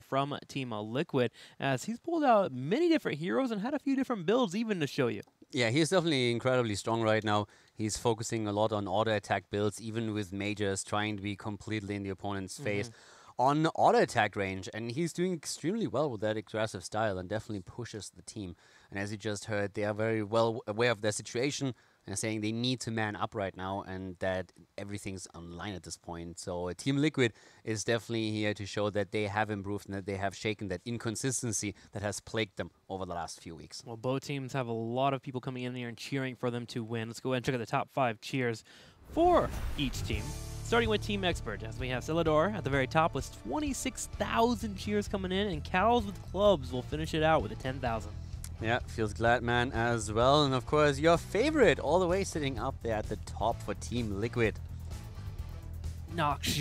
from Team Liquid, as he's pulled out many different heroes and had a few different builds even to show you. Yeah, he's definitely incredibly strong right now. He's focusing a lot on auto attack builds, even with majors, trying to be completely in the opponent's face on auto attack range. And he's doing extremely well with that aggressive style and definitely pushes the team. And as you just heard, they are very well aware of their situation and saying they need to man up right now and that everything's online at this point. So Team Liquid is definitely here to show that they have improved and that they have shaken that inconsistency that has plagued them over the last few weeks. Well, both teams have a lot of people coming in here and cheering for them to win. Let's go ahead and check out the top 5 cheers for each team. Starting with Team Expert, as we have Celador at the very top with 26,000 cheers coming in, and Cows with Clubs will finish it out with a 10,000. Yeah, feels glad man as well. And of course, your favorite all the way sitting up there at the top for Team Liquid. Nox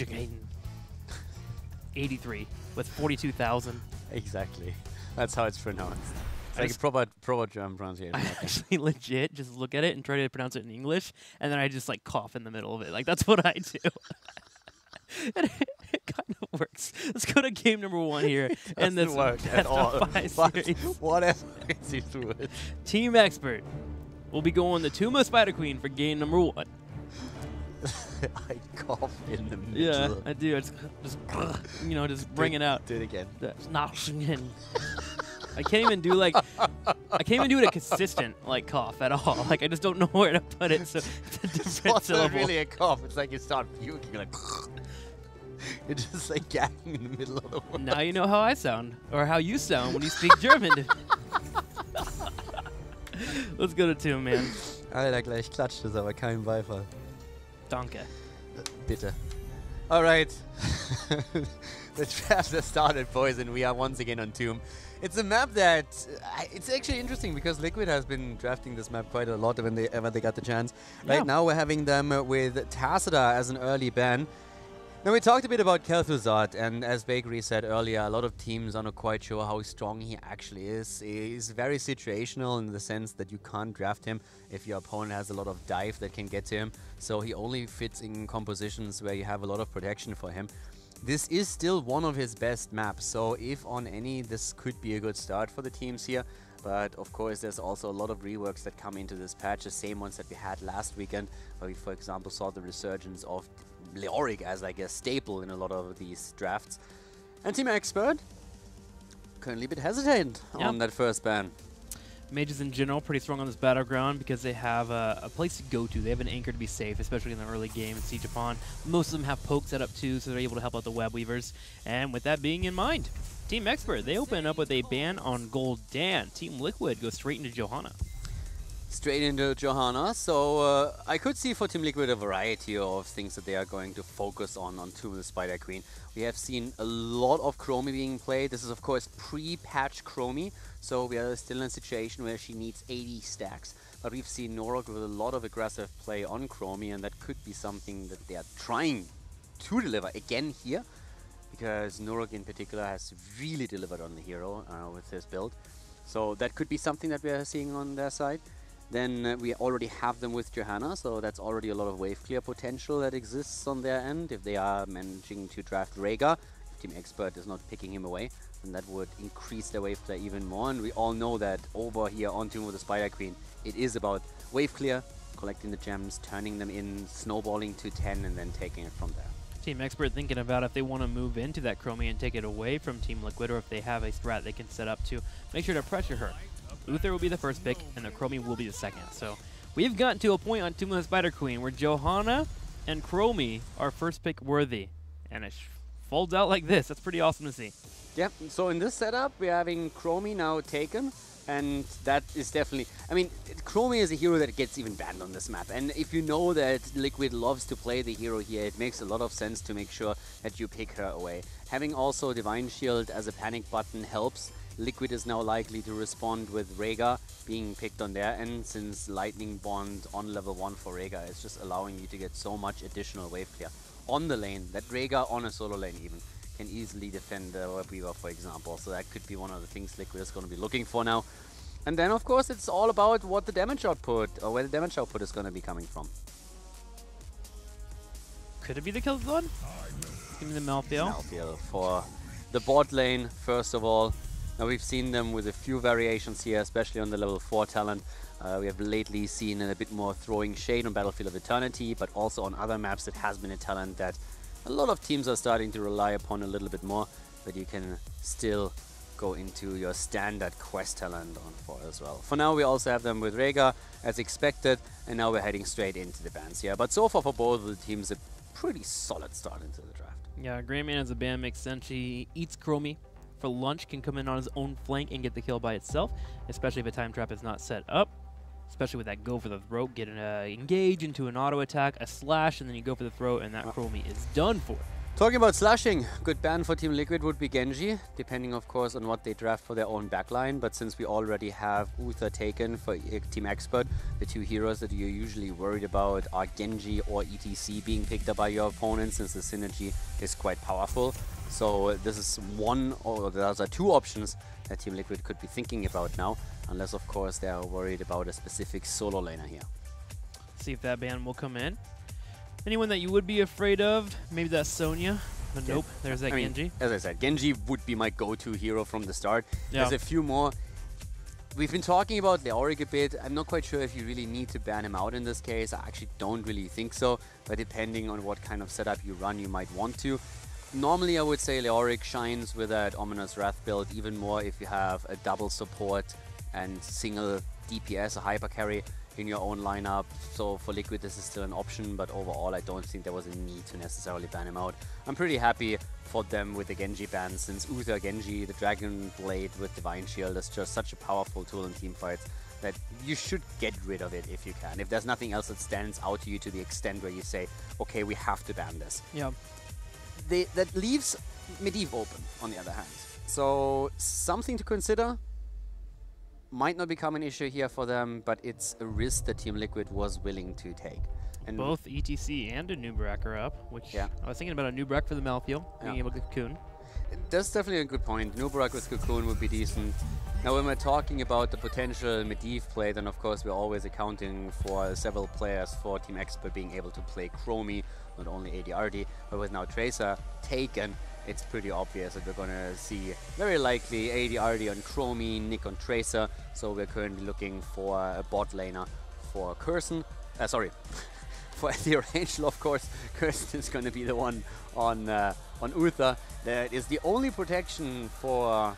83 with 42,000. Exactly. That's how it's pronounced. It's like a proper German pronunciation. I actually legit just look at it and try to pronounce it in English, and then I just like cough in the middle of it. Like, that's what I do. And it kind of works. Let's go to game number 1 here. And this work at all. Series. Whatever gets you through it. Team Expert will be going the Tomb of Spider Queen for game number 1. I cough in the middle. Yeah, I do. It's just you know, just bring it out. Do it again. I can't even do like I can't even do it a consistent like cough at all. Like, I just don't know where to put it. So it's a different It's not syllable. really a cough. It's like you start puking. You're like you're just like gagging in the middle of the word. Now you know how I sound, or how you sound when you speak German. Let's go to 2, man. Alter, gleich klatscht es, aber kein Beifall. Danke. Bitte. All right. The draft has started, boys, and we are once again on Tomb. It's a map that it's actually interesting because Liquid has been drafting this map quite a lot whenever they got the chance. Yeah. Right now we're having them with Tacita as an early ban. Now we talked a bit about Kel'Thuzad, and as Bakery said earlier, a lot of teams are not quite sure how strong he actually is. He's very situational in the sense that you can't draft him if your opponent has a lot of dive that can get to him. So he only fits in compositions where you have a lot of protection for him. This is still one of his best maps, so if on any, this could be a good start for the teams here. But of course, there's also a lot of reworks that come into this patch, the same ones that we had last weekend, where we, for example, saw the resurgence of Leoric as like a staple in a lot of these drafts. And Team Expert, currently a bit hesitant on that first ban. Mages in general pretty strong on this battleground because they have a place to go to. They have an anchor to be safe, especially in the early game in Siege Upon. Most of them have poke set up too, so they're able to help out the web weavers. And with that being in mind, Team Expert, they open up with a ban on Gul'dan. Team Liquid goes straight into Johanna. Straight into Johanna, so I could see for Team Liquid a variety of things that they are going to focus on Tomb of the Spider Queen. We have seen a lot of Chromie being played. This is of course pre-patch Chromie, so we are still in a situation where she needs 80 stacks. But we've seen Norok with a lot of aggressive play on Chromie, and that could be something that they are trying to deliver again here, because Norok in particular has really delivered on the hero with his build. So that could be something that we are seeing on their side. Then we already have them with Johanna, so that's already a lot of wave clear potential that exists on their end. If they are managing to draft Rhaegar, if Team Expert is not picking him away, then that would increase their wave clear even more. And we all know that over here on Tomb of the Spider Queen, it is about wave clear, collecting the gems, turning them in, snowballing to 10, and then taking it from there. Team Expert thinking about if they want to move into that Chromie and take it away from Team Liquid, or if they have a strat they can set up to make sure to pressure her. Uther will be the first pick, and the Chromie will be the second. So we've gotten to a point on Tomb of the Spider Queen where Johanna and Chromie are first pick worthy. And it folds out like this. That's pretty awesome to see. Yeah, so in this setup, we're having Chromie now taken. And that is definitely, I mean, Chromie is a hero that gets even banned on this map. And if you know that Liquid loves to play the hero here, it makes a lot of sense to make sure that you pick her away. Having also Divine Shield as a panic button helps. Liquid is now likely to respond with Rhaegar being picked on their end, since Lightning Bond on level 1 for Rhaegar is just allowing you to get so much additional wave clear on the lane that Rhaegar on a solo lane even can easily defend Web Weaver, for example. So that could be one of the things Liquid is going to be looking for now. And then of course it's all about what the damage output, or where the damage output is going to be coming from. Could it be the Kel'Thuzad? Give me the Malthael. Malthael for the bot lane, first of all. Now we've seen them with a few variations here, especially on the level 4 talent. We have lately seen a bit more throwing shade on Battlefield of Eternity, but also on other maps it has been a talent that a lot of teams are starting to rely upon a little bit more, but you can still go into your standard quest talent on 4 as well. For now we also have them with Rhaegar as expected, and now we're heading straight into the bans here. But so far for both of the teams a pretty solid start into the draft. Yeah, Greyman as a ban makes sense. He eats Chromie for lunch, can come in on his own flank and get the kill by itself, especially if a time trap is not set up. Especially with that go for the throat, get an engage into an auto attack, a slash, and then you go for the throat, and that Chromie is done for. Talking about slashing, good ban for Team Liquid would be Genji, depending of course on what they draft for their own backline, but since we already have Uther taken for Team Expert, the two heroes that you're usually worried about are Genji or ETC being picked up by your opponent, since the synergy is quite powerful. So this is one, or those are two options that Team Liquid could be thinking about now, unless of course they are worried about a specific solo laner here. See if that ban will come in. Anyone that you would be afraid of? Maybe that's Sonya, but nope, there's that Genji. As I said, Genji would be my go-to hero from the start. Yeah. There's a few more. We've been talking about Leoric a bit. I'm not quite sure if you really need to ban him out in this case. I actually don't really think so, but depending on what kind of setup you run, you might want to. Normally, I would say Leoric shines with that Ominous Wrath build even more if you have a double support and single DPS, a hyper carry in your own lineup. So for Liquid, this is still an option, but overall, I don't think there was a need to necessarily ban him out. I'm pretty happy for them with the Genji ban, since Uther Genji, the Dragon Blade with Divine Shield, is just such a powerful tool in teamfights that you should get rid of it if you can. If there's nothing else that stands out to you to the extent where you say, okay, we have to ban this. Yeah. That leaves Medivh open, on the other hand. So something to consider. Might not become an issue here for them, but it's a risk that Team Liquid was willing to take. And both ETC and a Nubrak are up, which I was thinking about a Nubrak for the Malthael, being able to cocoon. That's definitely a good point. Nubrak with cocoon would be decent. Now when we're talking about the potential Medivh play, then of course we're always accounting for several players for Team Expert being able to play Chromie, not only ADRD, but with now Tracer taken, it's pretty obvious that we're going to see very likely ADRD on Chromie, Nick on Tracer. So we're currently looking for a bot laner for Curson. Sorry, for Ethereal Angel, of course. Curson is going to be the one on Uther. That is the only protection for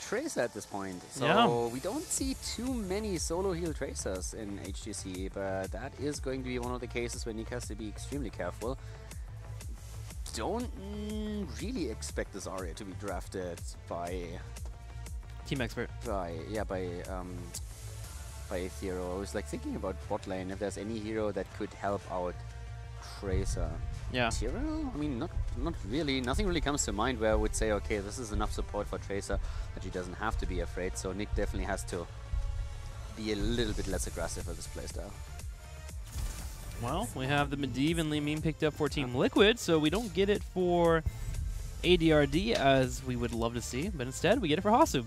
Tracer at this point. So we don't see too many solo heal Tracers in HGC, but that is going to be one of the cases where Nick has to be extremely careful. Don't really expect this Aria to be drafted by Team Expert. By Ethereal. I was like thinking about bot lane, if there's any hero that could help out Tracer. Yeah. Tyrael? I mean, not really. Nothing really comes to mind where I would say, okay, this is enough support for Tracer that she doesn't have to be afraid. So Nick definitely has to be a little bit less aggressive with this playstyle. Well, we have the Medivh and Limine picked up for Team Liquid, so we don't get it for ADRD as we would love to see, but instead we get it for Hasu.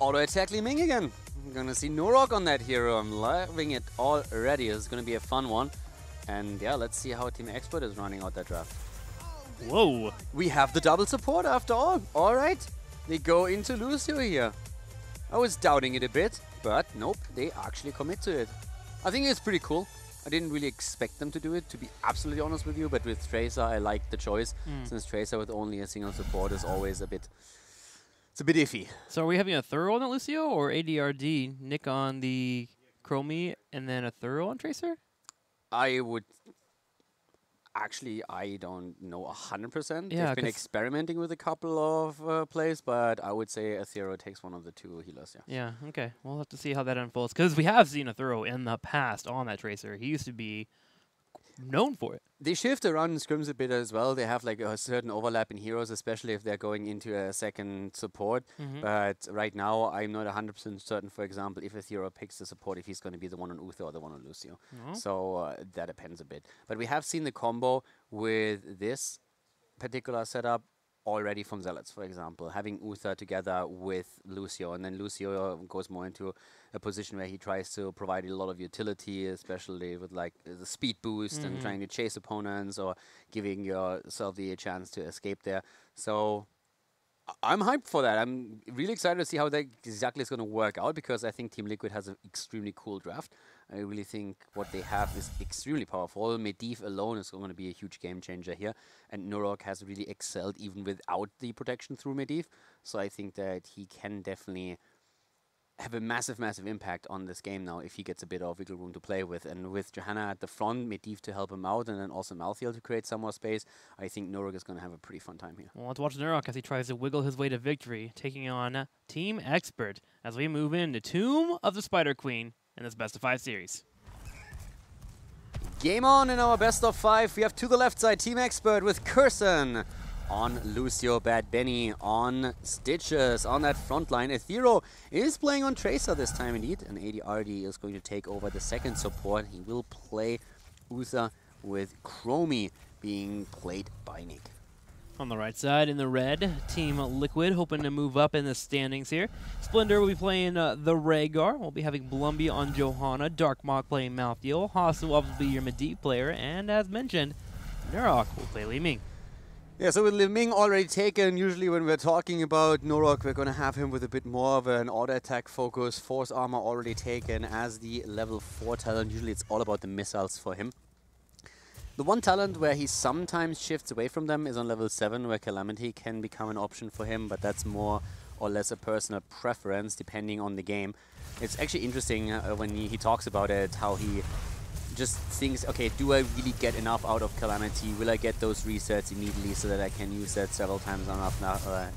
Auto attack Li Ming again. I'm gonna see Nurok on that hero. I'm loving it already. This is gonna be a fun one. And yeah, let's see how Team Expert is running out that draft. Whoa. We have the double support after all. Alright. They go into Lucio here. I was doubting it a bit, but nope, they actually commit to it. I think it's pretty cool. I didn't really expect them to do it, to be absolutely honest with you, but with Tracer, I like the choice, since Tracer with only a single support is always a bit... It's a bit iffy. So are we having a Thorough on the Lucio, or ADRD, Nick on the Chromie, and then a Thorough on Tracer? I would... Actually, I don't know 100%. Yeah, They've been experimenting with a couple of plays, but I would say Ethereal takes one of the two healers, Yeah, okay. We'll have to see how that unfolds, because we have seen a Thorough in the past on that Tracer. He used to be known for it. They shift around scrims a bit as well. They have like a certain overlap in heroes, especially if they're going into a second support. But right now, I'm not 100% certain, for example, if a hero picks the support, if he's going to be the one on Uther or the one on Lucio. So that depends a bit. But we have seen the combo with this particular setup already from Zealots, for example, having Uther together with Lucio, and then Lucio goes more into a position where he tries to provide a lot of utility, especially with like the speed boost and trying to chase opponents or giving yourself the chance to escape there. So I'm hyped for that. I'm really excited to see how that exactly is going to work out, because I think Team Liquid has an extremely cool draft. I really think what they have is extremely powerful. Medivh alone is going to be a huge game changer here, and Nurok has really excelled even without the protection through Medivh. So I think that he can definitely have a massive, massive impact on this game now if he gets a bit of wiggle room to play with. And with Johanna at the front, Medivh to help him out, and then also Malthael to create some more space, I think Nurok is going to have a pretty fun time here. Well, let's watch Nurok as he tries to wiggle his way to victory, taking on Team Expert as we move into Tomb of the Spider Queen in this best of 5 series. Game on in our best of 5. We have to the left side Team Expert with Curson on Lucio, Bad Benny on Stitches on that front line. Ethereal is playing on Tracer this time indeed, and ADRD is going to take over the second support. He will play Uther with Chromie being played by Nick. On the right side, in the red, Team Liquid hoping to move up in the standings here. Splendor will be playing the Rhaegar. We'll be having Blumby on Johanna. Darkmok playing Malthael. Hasu will be your Medivh player. And as mentioned, Nurok will play Li Ming. Yeah, so with Li Ming already taken, usually when we're talking about Nurok, we're going to have him with a bit more of an auto attack focus. Force armor already taken as the level 4 talent. Usually it's all about the missiles for him. The one talent where he sometimes shifts away from them is on level 7, where Calamity can become an option for him, but that's more or less a personal preference depending on the game. It's actually interesting when he talks about it, how he just thinks, okay, do I really get enough out of Calamity? Will I get those resets immediately so that I can use that several times enough?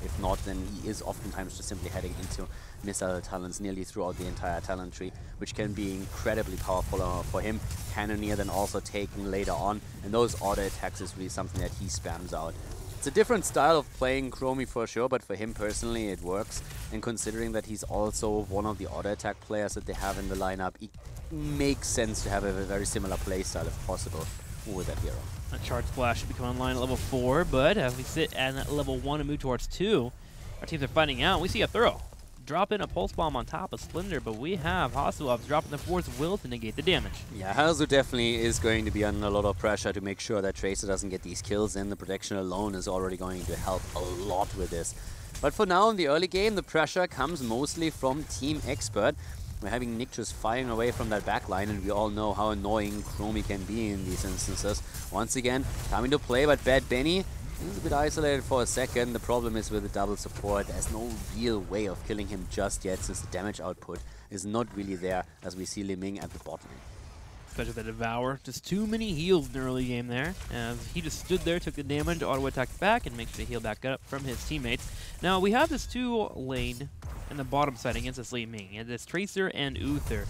If not, then he is oftentimes just simply heading into missile talents nearly throughout the entire talent tree, which can be incredibly powerful for him. Cannoneer then also taken later on, and those auto attacks is really something that he spams out. It's a different style of playing Chromie for sure, but for him personally it works. And considering that he's also one of the auto attack players that they have in the lineup, it makes sense to have a very similar playstyle if possible with that hero. A Charge Splash should be coming online at level 4, but as we sit at level 1 and move towards 2, our teams are fighting out. We see a Thorough drop in a Pulse Bomb on top of Splendor, but we have Hasuov dropping the Force Will to negate the damage. Yeah, Hasu definitely is going to be under a lot of pressure to make sure that Tracer doesn't get these kills, and the protection alone is already going to help a lot with this. But for now, in the early game, the pressure comes mostly from Team Expert. We're having Nick just firing away from that backline, and we all know how annoying Chromie can be in these instances. Once again, coming to play, but Bad Benny is a bit isolated for a second. The problem is with the double support, there's no real way of killing him just yet, since the damage output is not really there, as we see Li Ming at the bottom. Especially the Devour. Just too many heals in the early game there, as he just stood there, took the damage, auto attacked back, and makes sure to heal back up from his teammates. Now, we have this 2-lane in the bottom side against this Li Ming, and it's Tracer and Uther.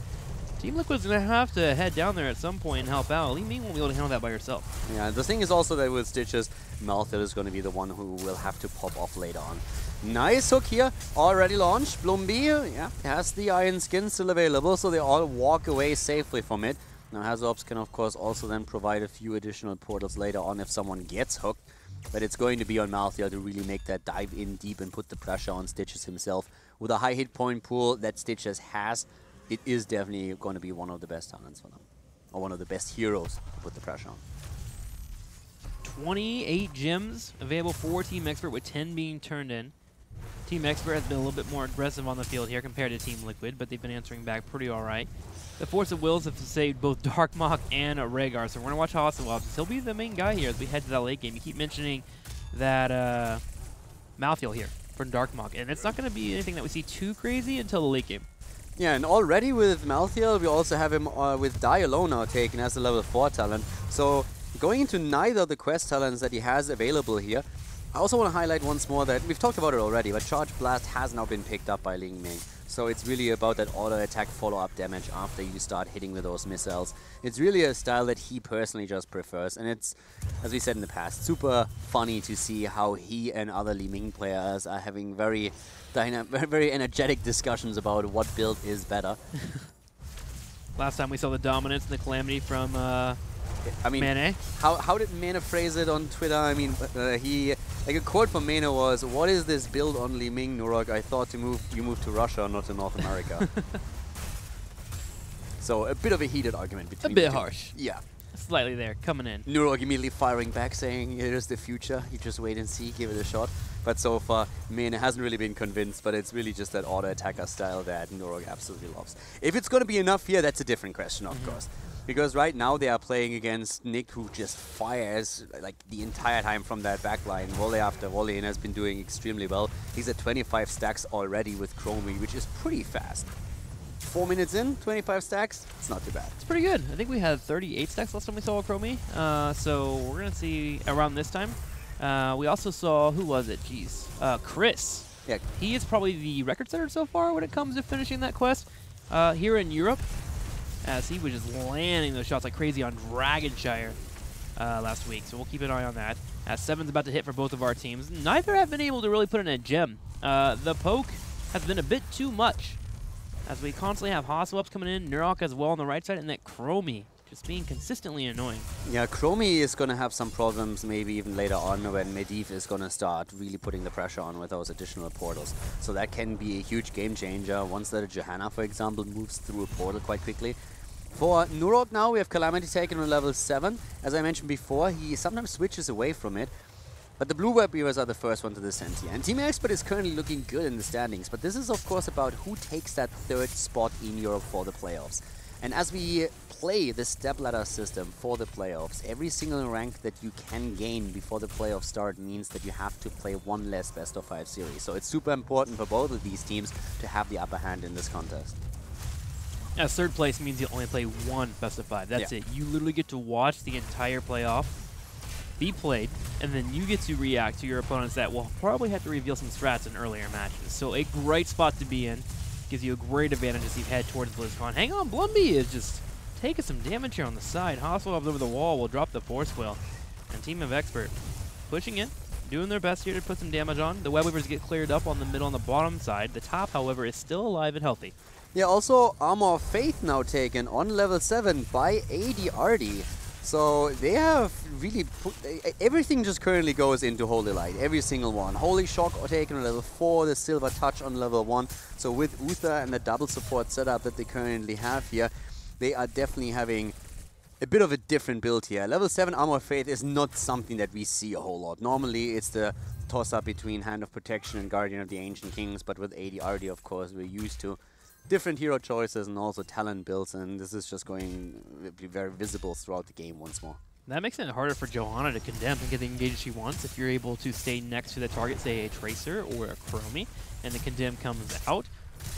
Team Liquid's going to have to head down there at some point and help out. Li Ming won't be able to handle that by herself. Yeah, the thing is also that with Stitches, Malthael is going to be the one who will have to pop off later on. Nice hook here, already launched. Blumby, yeah, has the Iron Skin still available, so they all walk away safely from it. Now Hazops can of course also then provide a few additional portals later on if someone gets hooked. But it's going to be on Malthael to really make that dive in deep and put the pressure on Stitches himself. With a high hit point pool that Stitches has, it is definitely going to be one of the best talents for them. Or one of the best heroes to put the pressure on. 28 gems available for Team Expert, with 10 being turned in. Team Expert has been a little bit more aggressive on the field here compared to Team Liquid, but they've been answering back pretty alright. The Force of Wills have saved both Darkmok and Rhaegar, so we're going to watch Hasuov. He'll be the main guy here as we head to that late game. You keep mentioning that Malthael here from Darkmok, and it's not going to be anything that we see too crazy until the late game. Yeah, and already with Malthael, we also have him with Die Alone now taken as a level 4 talent. So going into neither of the quest talents that he has available here, I also want to highlight once more that we've talked about it already, but Charge Blast has now been picked up by Li Ming. So it's really about that auto attack follow-up damage after you start hitting with those missiles. It's really a style that he personally just prefers, and it's, as we said in the past, super funny to see how he and other Li Ming players are having very energetic discussions about what build is better. Last time we saw the dominance and the calamity from Mane. How did Mane phrase it on Twitter? I mean, like a quote from Mane was, "What is this build on Li Ming, Nurok? I thought you moved to Russia, not to North America." So a bit of a heated argument between a bit harsh. Yeah. Slightly there, coming in. Nurok immediately firing back, saying, here's the future. You just wait and see, give it a shot. But so far, Mene hasn't really been convinced, but it's really just that auto-attacker style that Nurok absolutely loves. If it's going to be enough here, that's a different question, of course. Because right now they are playing against Nick, who just fires like the entire time from that backline, volley after volley, and has been doing extremely well. He's at 25 stacks already with Chromie, which is pretty fast. 4 minutes in, 25 stacks, it's not too bad. It's pretty good. I think we had 38 stacks last time we saw a Chromie. So we're going to see around this time. We also saw, who was it? Jeez. Chris. Yeah. He is probably the record setter so far when it comes to finishing that quest here in Europe, as he was just landing those shots like crazy on Dragonshire last week. So we'll keep an eye on that. As 7's about to hit for both of our teams. Neither have been able to really put in a gem. The poke has been a bit too much, as we constantly have Hasselhoffs coming in, Nurok as well on the right side, and that Chromie just being consistently annoying. Yeah, Chromie is going to have some problems maybe even later on when Medivh is going to start really putting the pressure on with those additional portals. So that can be a huge game changer once that Johanna, for example, moves through a portal quite quickly. For Nurok now, we have Calamity taken on level 7. As I mentioned before, he sometimes switches away from it. But the blue web weavers are the first one to descend here. And Team Expert is currently looking good in the standings, but this is of course about who takes that 3rd spot in Europe for the playoffs. And as we play the stepladder system for the playoffs, every single rank that you can gain before the playoffs start means that you have to play one less best of 5 series. So it's super important for both of these teams to have the upper hand in this contest. As 3rd place means you only play one best of 5. That's it. You literally get to watch the entire playoff be played, and then you get to react to your opponents that will probably have to reveal some strats in earlier matches. So a great spot to be in. Gives you a great advantage as you head towards BlizzCon. Hang on, Blumby is just taking some damage here on the side. Hasselhoff over the wall will drop the Force Wheel. And Team of Expert pushing in, doing their best here to put some damage on. The Web Weavers get cleared up on the middle and the bottom side. The top, however, is still alive and healthy. Yeah, also Armor of Faith now taken on level 7 by ADRD. So they have really put, everything just currently goes into Holy Light, every single one. Holy Shock taken on level 4, the Silver Touch on level 1. So with Uther and the double support setup that they currently have here, they are definitely having a bit of a different build here. Level 7 Armor of Faith is not something that we see a whole lot. Normally it's the toss-up between Hand of Protection and Guardian of the Ancient Kings, but with ADRD of course we're used to different hero choices and also talent builds, and this is just going to be very visible throughout the game once more. That makes it harder for Johanna to condemn and get the engage she wants if you're able to stay next to the target, say a Tracer or a Chromie, and the condemn comes out.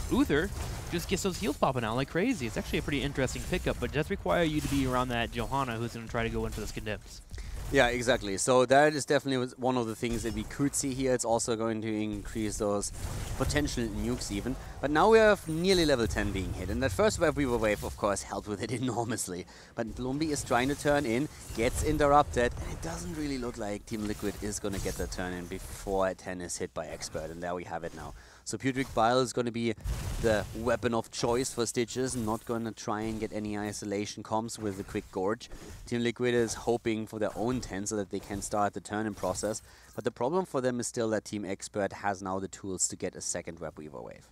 Uther just gets those heals popping out like crazy. It's actually a pretty interesting pickup, but it does require you to be around that Johanna who's going to try to go in for those condemns. Yeah, exactly. So that is definitely one of the things that we could see here. It's also going to increase those potential nukes even. But now we have nearly level 10 being hit. And that first Web Weaver wave, of course, helped with it enormously. But Blumby is trying to turn in, gets interrupted, and it doesn't really look like Team Liquid is going to get that turn in before 10 is hit by Expert. And there we have it now. So Putrid Bile is going to be the weapon of choice for Stitches, not going to try and get any isolation comms with the quick Gorge. Team Liquid is hoping for their own 10 so that they can start the turn-in process. But the problem for them is still that Team Expert has now the tools to get a second Web Weaver wave.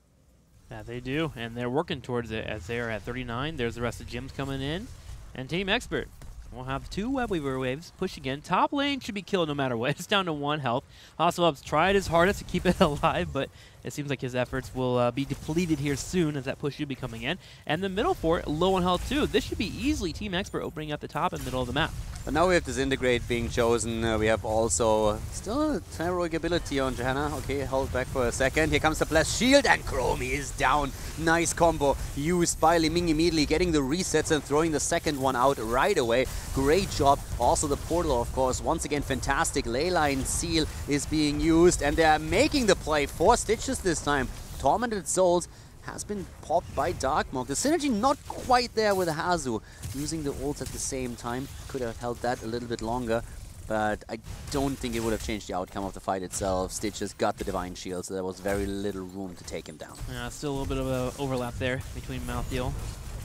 Yeah, they do, and they're working towards it as they are at 39. There's the rest of Gyms coming in, and Team Expert will have 2 Web Weaver waves. Push again. Top lane should be killed no matter what. It's down to 1 health. Hasselhoff's tried his hardest to keep it alive, but it seems like his efforts will be depleted here soon as that push should be coming in. And the middle fort low on health too. This should be easily Team Expert opening up the top and middle of the map. But now we have Disintegrate being chosen. We have also still a heroic ability on Johanna. Okay, hold back for a second. Here comes the Blessed Shield and Chromie is down. Nice combo used by Li Ming immediately, getting the resets and throwing the second one out right away. Great job. Also the portal, of course, once again fantastic. Leyline Seal is being used and they're making the play for Stitches this time. Tormented Souls has been popped by Darkmog. The synergy not quite there with Hazu. Using the ults at the same time. Could have held that a little bit longer, but I don't think it would have changed the outcome of the fight itself. Stitches got the Divine Shield, so there was very little room to take him down. Yeah, still a little bit of an overlap there between Malthael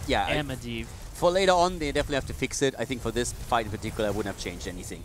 and Medivh. For later on, they definitely have to fix it. I think for this fight in particular, I wouldn't have changed anything.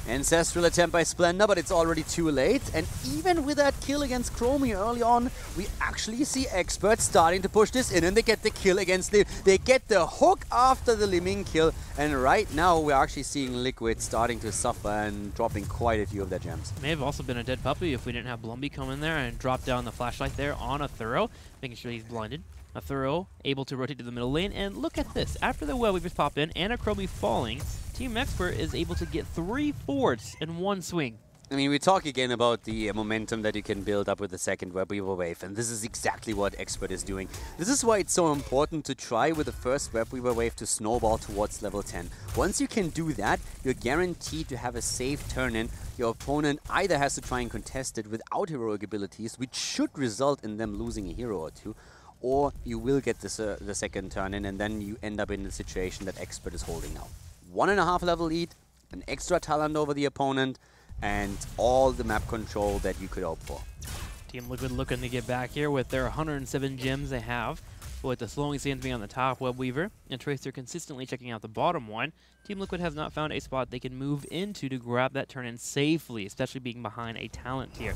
Ancestral attempt by Splendor, but it's already too late. And even with that kill against Chromie early on, we actually see Experts starting to push this in, and they get the kill against Lim. They get the hook after the Liming kill, and right now we're actually seeing Liquid starting to suffer and dropping quite a few of their gems. May have also been a dead puppy if we didn't have Blumby come in there and drop down the flashlight there on a Thorough, making sure he's blinded. A Thorough able to rotate to the middle lane, and look at this. After the web weavers pop in and a Chromie falling, Team Expert is able to get 3 forts in one swing. I mean, we talk again about the momentum that you can build up with the second Web Weaver wave, and this is exactly what Expert is doing. This is why it's so important to try with the first Web Weaver wave to snowball towards level 10. Once you can do that, you're guaranteed to have a safe turn-in. Your opponent either has to try and contest it without heroic abilities, which should result in them losing a hero or two, or you will get this, the second turn-in, and then you end up in the situation that Expert is holding now. 1.5 level lead, an extra talent over the opponent, and all the map control that you could hope for. Team Liquid looking to get back here with their 107 gems they have, with the slowing sands being on the top Web Weaver, and Tracer consistently checking out the bottom one. Team Liquid has not found a spot they can move into to grab that turn-in safely, especially being behind a talent tier.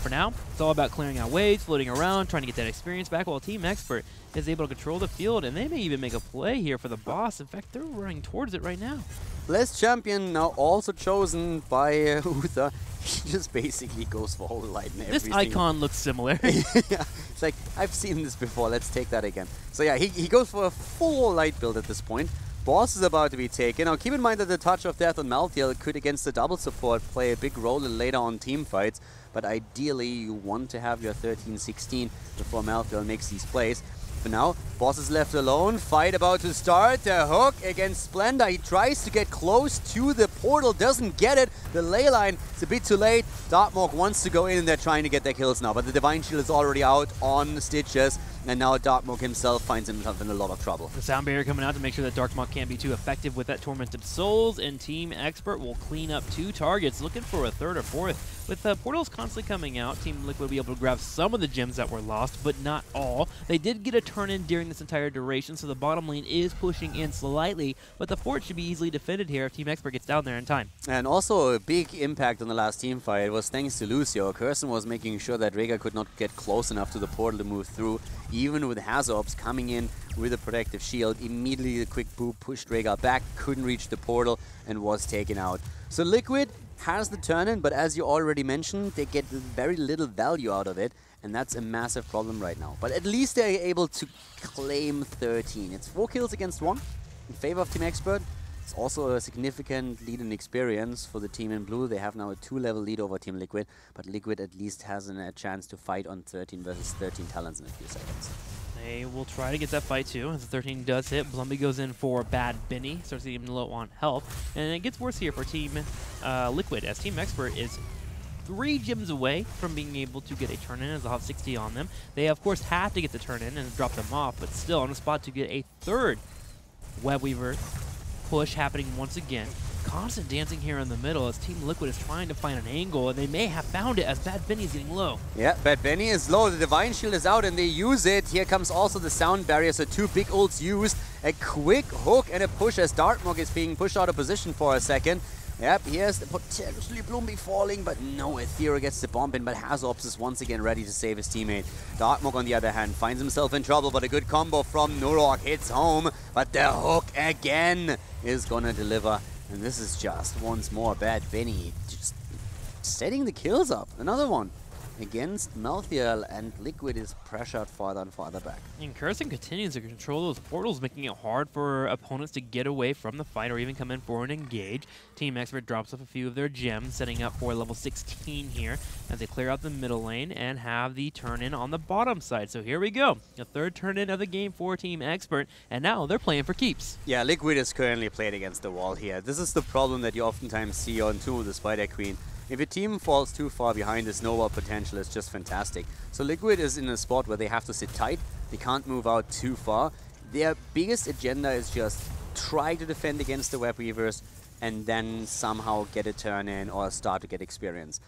For now, it's all about clearing out waves, floating around, trying to get that experience back, while Team Expert is able to control the field, and they may even make a play here for the boss. In fact, they're running towards it right now. Blessed Champion now also chosen by Uther. He just basically goes for whole light in every This icon looks similar. Yeah, it's like, I've seen this before, let's take that again. So yeah, he goes for a full light build at this point. Boss is about to be taken. Now keep in mind that the Touch of Death on Malthael could, against the double support, play a big role in later on team fights, but ideally you want to have your 13-16 before Malthael makes these plays. For now, Boss is left alone, fight about to start, the hook against Splendor. He tries to get close to the portal, doesn't get it. The ley line is a bit too late. Darkmork wants to go in and they're trying to get their kills now, but the Divine Shield is already out on Stitches, and now Darkmork himself finds himself in a lot of trouble. The sound barrier coming out to make sure that Darkmork can't be too effective with that Tormented Souls, and Team Expert will clean up 2 targets, looking for a 3rd or 4th. With portals constantly coming out, Team Liquid will be able to grab some of the gems that were lost, but not all. They did get a turn-in during this entire duration, so the bottom lane is pushing in slightly, but the fort should be easily defended here if Team Expert gets down there in time. And also a big impact on the last team fight was thanks to Lucio. Curson was making sure that Rhaegar could not get close enough to the portal to move through. Even with Hazorps coming in with a protective shield, immediately the quick boop pushed Rhaegar back, couldn't reach the portal, and was taken out. So Liquid has the turn-in, but as you already mentioned, they get very little value out of it, and that's a massive problem right now. But at least they're able to claim 13. It's 4 kills against 1 in favor of Team Expert. It's also a significant lead in experience for the team in blue. They have now a 2-level lead over Team Liquid, but Liquid at least has a chance to fight on 13 versus 13 talents in a few seconds. They will try to get that fight too, as the 13 does hit. Blumby goes in for Bad Benny, starts to get him low on health, and it gets worse here for Team Liquid, as Team Expert is 3 gems away from being able to get a turn-in, as they'll have 60 on them. They, of course, have to get the turn-in and drop them off, but still on the spot to get a 3rd Web Weaver push happening once again. Constant dancing here in the middle as Team Liquid is trying to find an angle, and they may have found it as Bad Benny is getting low. Yeah, Bad Benny is low. The Divine Shield is out and they use it. Here comes also the sound barrier, so 2 big ults used. A quick hook and a push as Darkmork is being pushed out of position for a second. Yep, here's the potentially Blumby falling, but no, Ethereal gets the bomb in, but Hazorps is once again ready to save his teammate. Darkmork, on the other hand, finds himself in trouble, but a good combo from Nurok hits home, but the hook again is gonna deliver. And this is just once more Bad Benny just setting the kills up. Another one against Malthael, and Liquid is pressured farther and farther back. And Curson continues to control those portals, making it hard for opponents to get away from the fight or even come in for an engage. Team Expert drops off a few of their gems, setting up for level 16 here as they clear out the middle lane and have the turn-in on the bottom side. So here we go, the 3rd turn-in of the game for Team Expert, and now they're playing for keeps. Yeah, Liquid is currently played against the wall here. This is the problem that you oftentimes see on Tomb of the Spider Queen. If a team falls too far behind, the snowball potential is just fantastic. So Liquid is in a spot where they have to sit tight. They can't move out too far. Their biggest agenda is just try to defend against the Web Weavers and then somehow get a turn in or start to get experience.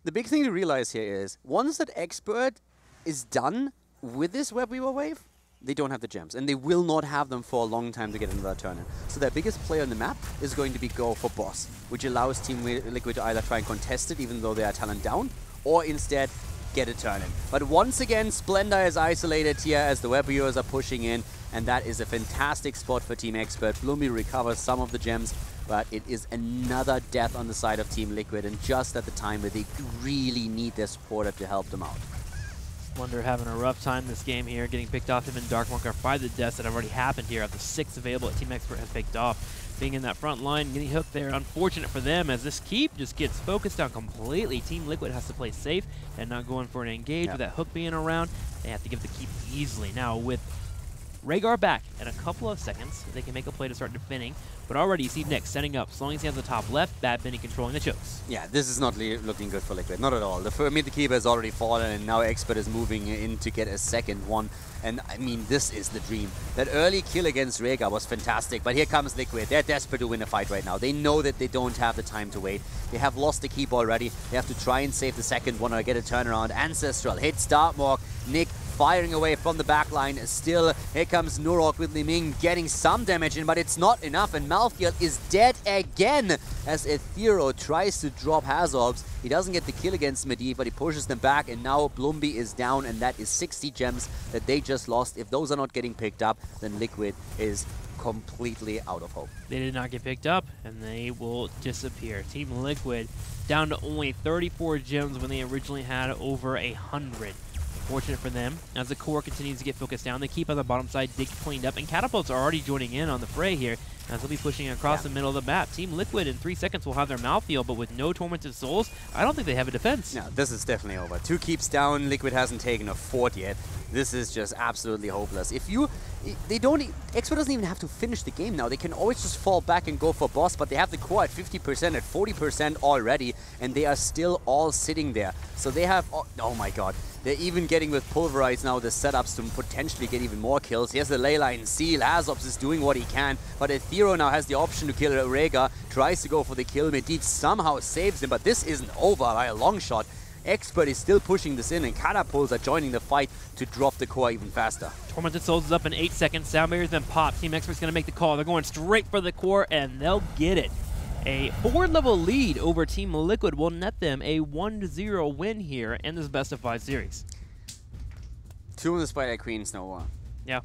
The big thing to realize here is, once that Expert is done with this Web Weaver wave, they don't have the gems, and they will not have them for a long time to get into that turn-in. So their biggest player on the map is going to be go for boss, which allows Team Liquid to either try and contest it even though they are talent down, or instead get a turn-in. But once again, Splendor is isolated here as the web heroes are pushing in, and that is a fantastic spot for Team Expert. Bloomy recovers some of the gems, but it is another death on the side of Team Liquid, and just at the time where they really need their supporter to help them out. Wonder having a rough time this game here, getting picked off. Him and Darkmark are 5 the deaths that have already happened here of the 6 available that Team Expert has picked off. Being in that front line, getting hooked there, unfortunate for them as this keep just gets focused on completely. Team Liquid has to play safe and not going for an engage with that hook being around. They have to give the keep easily. Now with Rhaegar back in a couple of seconds, they can make a play to start defending. But already you see Nick setting up, slowing his hands on the top left, Bad Benny controlling the chokes. Yeah, this is not looking good for Liquid, not at all. The mid-keeper has already fallen, and now Expert is moving in to get a second one. And I mean, this is the dream. That early kill against Rhaegar was fantastic, but here comes Liquid. They're desperate to win a fight right now. They know that they don't have the time to wait. They have lost the keep already. They have to try and save the second one or get a turnaround. Ancestral hits Darkmark. Nick firing away from the backline. Still, here comes Nurok with Li Ming getting some damage in, but it's not enough, and Malthael is dead again as Ethereal tries to drop Hazorps. He doesn't get the kill against Medivh, but he pushes them back, and now Blumby is down, and that is 60 gems that they just lost. If those are not getting picked up, then Liquid is completely out of hope. They did not get picked up, and they will disappear. Team Liquid down to only 34 gems when they originally had over 100. Fortunate for them, as the core continues to get focused down, they keep on the bottom side, dig cleaned up, and Catapults are already joining in on the fray here, as they'll be pushing across the middle of the map. Team Liquid in 3 seconds will have their Malthael, but with no Tormented Souls, I don't think they have a defense. No, this is definitely over. 2 keeps down, Liquid hasn't taken a fort yet. This is just absolutely hopeless. Expert doesn't even have to finish the game now. They can always just fall back and go for boss, but they have the core at 50%, at 40% already, and they are still all sitting there. So they have, oh my god, they're even getting with Pulverize now the setups to potentially get even more kills. Here's the Leyline Seal. Hazorps is doing what he can, but Ethereal now has the option to kill Rhaegar, tries to go for the kill. Medivh somehow saves him, but this isn't over by a long shot. Expert is still pushing this in, and Catapults are joining the fight to drop the core even faster. Tormented Souls is up in 8 seconds. Sound Barrier's been popped. Team Expert's going to make the call. They're going straight for the core, and they'll get it. A 4-level lead over Team Liquid will net them a 1-0 win here in this best-of-5 series. 2 on the Spider Queen, Snow. Yeah.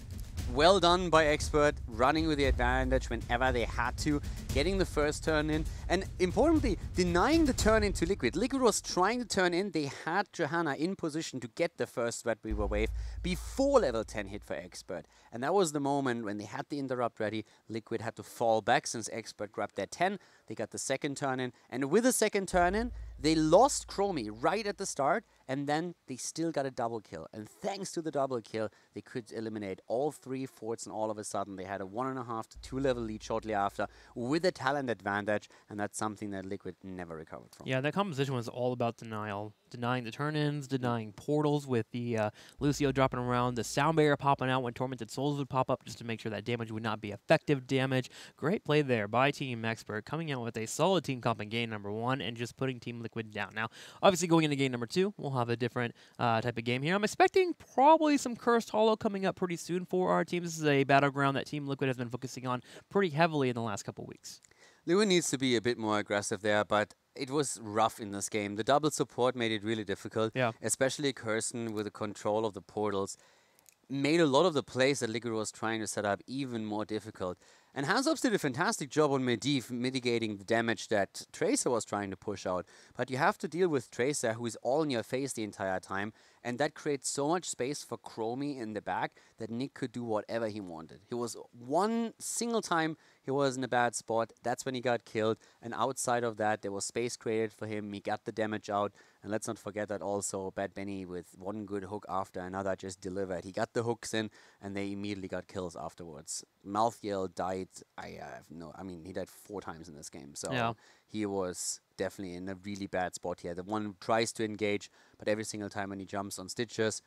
Well done by Expert, running with the advantage whenever they had to, getting the first turn in, and importantly, denying the turn into Liquid. Liquid was trying to turn in, they had Johanna in position to get the first Threadweaver wave before level 10 hit for Expert. And that was the moment when they had the interrupt ready. Liquid had to fall back since Expert grabbed their 10, they got the second turn in, and with the second turn in, they lost Chromie right at the start, and then they still got a double kill. And thanks to the double kill, they could eliminate all 3 forts, and all of a sudden they had a 1.5 to 2 level lead shortly after with a talent advantage, and that's something that Liquid never recovered from. Yeah, that composition was all about denial. Denying the turn-ins, denying portals with the Lucio dropping around, the Sound Barrier popping out when Tormented Souls would pop up just to make sure that damage would not be effective damage. Great play there by Team Expert, coming out with a solid team comp in game number 1 and just putting Team Liquid down. Now, obviously going into game number 2, we'll have a different type of game here. I'm expecting probably some Cursed Hollow coming up pretty soon for our team. This is a battleground that Team Liquid has been focusing on pretty heavily in the last couple weeks. Liquid needs to be a bit more aggressive there, but it was rough in this game. The double support made it really difficult, especially Kirsten with the control of the portals. Made a lot of the plays that Liquid was trying to set up even more difficult. And Hazorps did a fantastic job on Medivh mitigating the damage that Tracer was trying to push out. But you have to deal with Tracer, who is all in your face the entire time, and that creates so much space for Chromie in the back that Nick could do whatever he wanted. He was one single time he was in a bad spot, that's when he got killed, and outside of that there was space created for him, he got the damage out, and let's not forget that also Bad Benny with one good hook after another just delivered. He got the hooks in, and they immediately got kills afterwards. Malthael died, he died 4 times in this game, so he was definitely in a really bad spot here. The one who tries to engage, but every single time when he jumps on Stitches,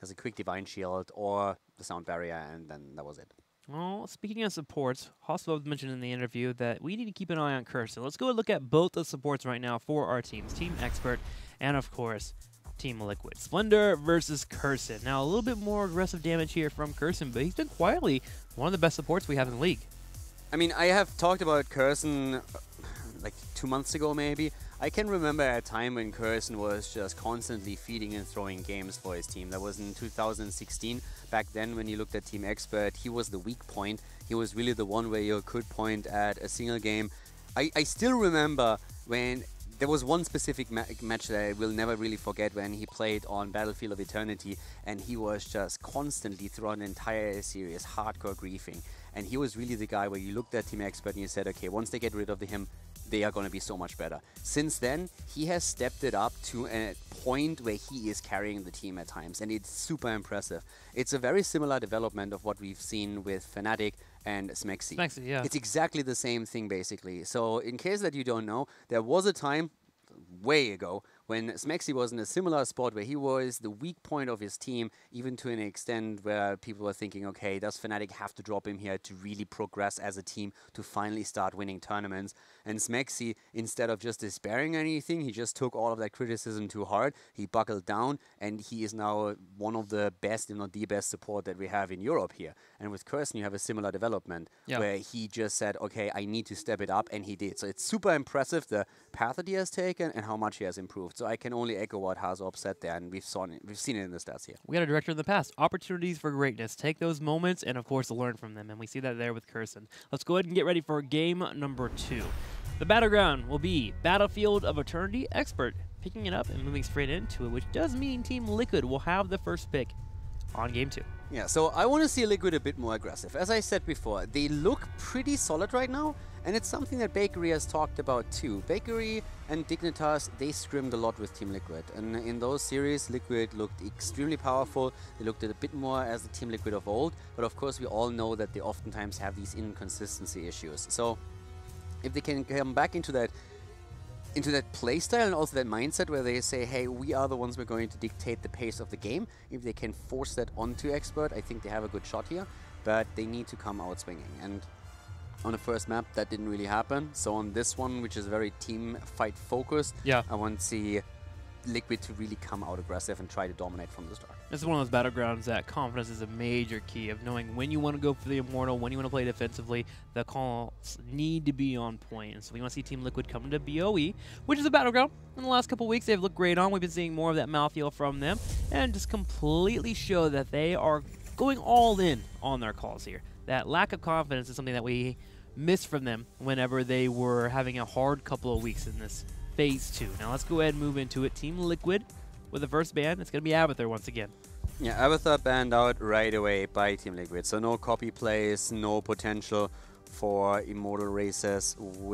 has a quick Divine Shield or the Sound Barrier, and then that was it. Well, speaking of supports, Hospital mentioned in the interview that we need to keep an eye on Curse. So let's go and look at both the supports right now for our teams, Team Expert and, of course, Team Liquid. Splendor versus Curson. Now, a little bit more aggressive damage here from Curson, but he's been quietly one of the best supports we have in the league. I mean, I have talked about Curson like 2 months ago, maybe. I can remember a time when Curson was just constantly feeding and throwing games for his team. That was in 2016. Back then, when you looked at Team Expert, he was the weak point. He was really the one where you could point at a single game. I still remember when there was one specific match that I will never really forget, when he played on Battlefield of Eternity and he was just constantly throughout an entire series hardcore griefing. And he was really the guy where you looked at Team Expert and you said, okay, once they get rid of him, they are going to be so much better. Since then, he has stepped it up to a point where he is carrying the team at times, and it's super impressive. It's a very similar development of what we've seen with Fnatic and Smexy. Smexy, yeah. It's exactly the same thing, basically. So in case that you don't know, there was a time way ago when Smexy was in a similar spot where he was the weak point of his team, even to an extent where people were thinking, okay, does Fnatic have to drop him here to really progress as a team to finally start winning tournaments? And Smexy, instead of just despairing anything, he just took all of that criticism too hard. He buckled down, and he is now one of the best, if not the best support that we have in Europe here. And with Curson, you have a similar development where he just said, okay, I need to step it up, and he did. So it's super impressive, the path that he has taken and how much he has improved. So I can only echo what Hazop said there, and we've seen it in the stats here. We had a director in the past. Opportunities for greatness. Take those moments and, of course, learn from them. And we see that there with Curson. Let's go ahead and get ready for game number 2. The battleground will be Battlefield of Eternity Expert, picking it up and moving straight into it, which does mean Team Liquid will have the first pick on game 2. Yeah, so I want to see Liquid a bit more aggressive. As I said before, they look pretty solid right now, and it's something that Bakery has talked about too. Bakery and Dignitas, they scrimmed a lot with Team Liquid, and in those series, Liquid looked extremely powerful. They looked a bit more as the Team Liquid of old, but of course we all know that they oftentimes have these inconsistency issues. So if they can come back into that playstyle and also that mindset where they say, hey, we are the ones we're going to dictate the pace of the game. If they can force that onto Expert, I think they have a good shot here, but they need to come out swinging. And on the first map, that didn't really happen. So on this one, which is very team fight focused, I want to see Liquid to really come out aggressive and try to dominate from the start. This is one of those battlegrounds that confidence is a major key of knowing when you want to go for the Immortal, when you want to play defensively. The calls need to be on point. And so we want to see Team Liquid come to BOE, which is a battleground. In the last couple weeks, they've looked great on. We've been seeing more of that mouthfeel from them and just completely show that they are going all in on their calls here. That lack of confidence is something that we missed from them whenever they were having a hard couple of weeks in this Phase 2. Now let's go ahead and move into it. Team Liquid with the first ban. It's going to be Abathur once again. Yeah, Abathur banned out right away by Team Liquid. So no copy plays, no potential for Immortal races.